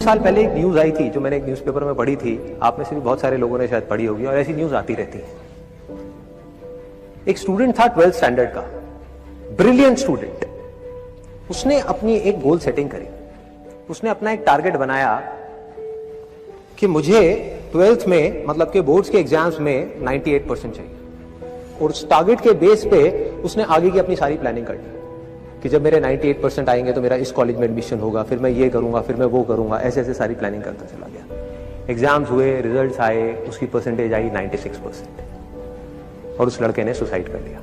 साल पहले एक न्यूज आई थी जो मैंने एक न्यूज़पेपर में पढ़ी थी, आप में से भी बहुत सारे लोगों ने शायद पढ़ी होगी और ऐसी न्यूज आती रहती है। एक स्टूडेंट था 12th स्टैंडर्ड का, ब्रिलियंट स्टूडेंट। उसने अपनी एक गोल सेटिंग करी, उसने अपना एक टारगेट बनाया कि मुझे 12th में मतलब के बोर्ड्स के एग्जाम्स में 98% चाहिए, और उस टारगेट के बेस पे उसने आगे की अपनी सारी प्लानिंग कर ली कि जब मेरे 98% आएंगे तो मेरा इस कॉलेज में एडमिशन होगा, फिर मैं ये करूंगा, फिर मैं वो करूंगा, ऐसे ऐसे सारी प्लानिंग करता चला गया। एग्जाम्स हुए, रिजल्ट्स आए, उसकी परसेंटेज आई 96% और उस लड़के ने सुसाइड कर लिया।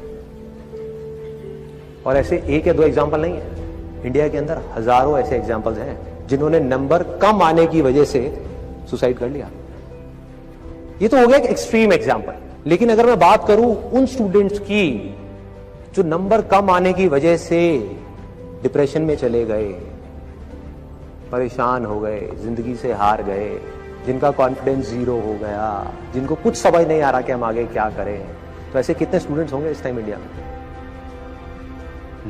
और ऐसे एक या दो एग्जाम्पल नहीं है, इंडिया के अंदर हजारों ऐसे एग्जाम्पल्स हैं जिन्होंने नंबर कम आने की वजह से सुसाइड कर लिया। ये तो हो गया एक एक्सट्रीम एग्जाम्पल, लेकिन अगर मैं बात करूं उन स्टूडेंट्स की जो नंबर कम आने की वजह से डिप्रेशन में चले गए, परेशान हो गए, जिंदगी से हार गए, जिनका कॉन्फिडेंस जीरो हो गया, जिनको कुछ समझ नहीं आ रहा कि हम आगे क्या करें, तो ऐसे कितने स्टूडेंट्स होंगे इस टाइम इंडिया में?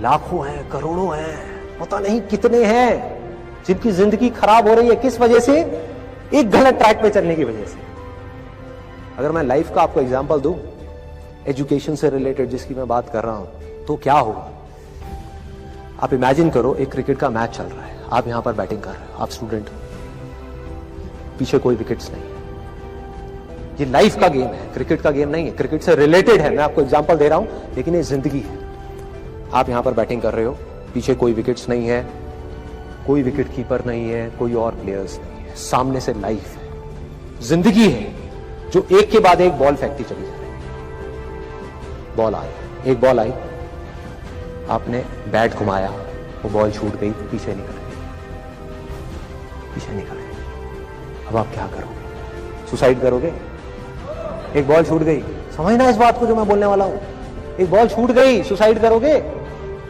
लाखों हैं, करोड़ों हैं, पता नहीं कितने हैं जिनकी जिंदगी खराब हो रही है। किस वजह से? एक गलत ट्रैक पे चलने की वजह से। अगर मैं लाइफ का आपको एग्जांपल दूं, एजुकेशन से रिलेटेड जिसकी मैं बात कर रहा हूं, तो क्या होगा? आप इमेजिन करो, एक क्रिकेट का मैच चल रहा है, आप यहां पर बैटिंग कर रहे हो, आप स्टूडेंट हो, पीछे कोई विकेट्स नहीं है। ये लाइफ का गेम है, क्रिकेट का गेम नहीं है, क्रिकेट से रिलेटेड है, मैं आपको एग्जांपल दे रहा हूं, लेकिन ये जिंदगी है। आप यहां पर बैटिंग कर रहे हो, पीछे कोई विकेट्स नहीं है, कोई विकेट कीपर नहीं है, कोई और प्लेयर्स नहीं है, सामने से लाइफ है, जिंदगी है जो एक के बाद एक बॉल फेंकती चली जा रही है। बॉल आई, एक बॉल आई, आपने बैट घुमाया, वो बॉल छूट गई, पीछे निकल गई, पीछे निकल गई। अब आप क्या करोगे? सुसाइड करोगे? एक बॉल छूट गई, समझना इस बात को जो मैं बोलने वाला हूं, एक बॉल छूट गई, सुसाइड करोगे?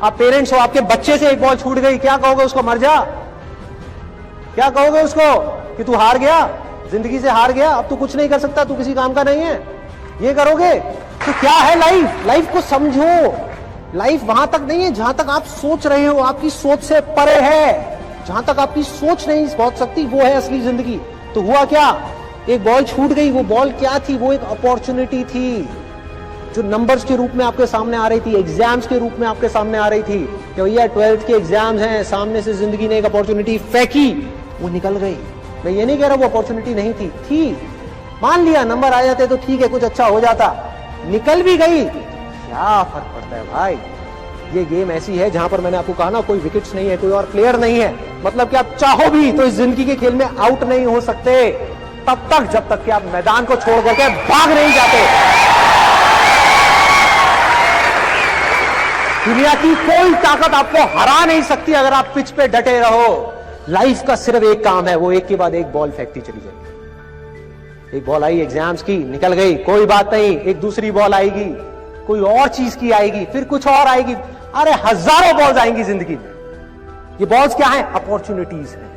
आप पेरेंट्स हो, आपके बच्चे से एक बॉल छूट गई, क्या कहोगे उसको? मर जा? क्या कहोगे उसको कि तू हार गया, जिंदगी से हार गया, अब तू कुछ नहीं कर सकता, तू किसी काम का नहीं है? ये करोगे? तो क्या है लाइफ? लाइफ को समझो। लाइफ वहां तक नहीं है जहां तक आप सोच रहे हो, आपकी सोच से परे है। जहां तक आपकी सोच नहीं पहुंच सकती वो है असली जिंदगी। तो हुआ क्या? एक बॉल छूट गई। वो बॉल क्या थी? वो एक अपॉर्चुनिटी थी जो नंबर्स के रूप में आपके सामने आ रही थी, एग्जाम्स के रूप में आपके सामने आ रही थी कि भैया 12th के एग्जाम्स हैं, सामने से जिंदगी ने एक अपॉर्चुनिटी फेंकी, वो निकल गई। मैं ये नहीं कह रहा वो अपॉर्चुनिटी नहीं थी, मान लिया नंबर आ जाते तो ठीक है, कुछ अच्छा हो जाता, निकल भी गई, क्या फर्क पड़ता है भाई? ये गेम ऐसी है जहां पर मैंने आपको कहा ना, कोई विकेट्स नहीं है, कोई और प्लेयर नहीं है, मतलब कि आप चाहो भी तो इस जिंदगी के खेल में आउट नहीं हो सकते तब तक जब तक कि आप मैदान को छोड़ करके भाग नहीं जाते। दुनिया की कोई ताकत आपको हरा नहीं सकती अगर आप पिच पे डटे रहो। लाइफ का सिर्फ एक काम है, वो एक के बाद एक बॉल फेंकती चली जाएगी। एक बॉल आई एग्जाम्स की, निकल गई, कोई बात नहीं, एक दूसरी बॉल आएगी, कोई और चीज की आएगी, फिर कुछ और आएगी, अरे हजारों बॉल्स आएंगी जिंदगी में। ये बॉल्स क्या है? अपॉर्चुनिटीज है।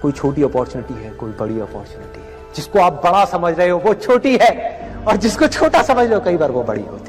कोई छोटी अपॉर्चुनिटी है, कोई बड़ी अपॉर्चुनिटी है। जिसको आप बड़ा समझ रहे हो वो छोटी है, और जिसको छोटा समझ रहे हो कई बार वो बड़ी होती है।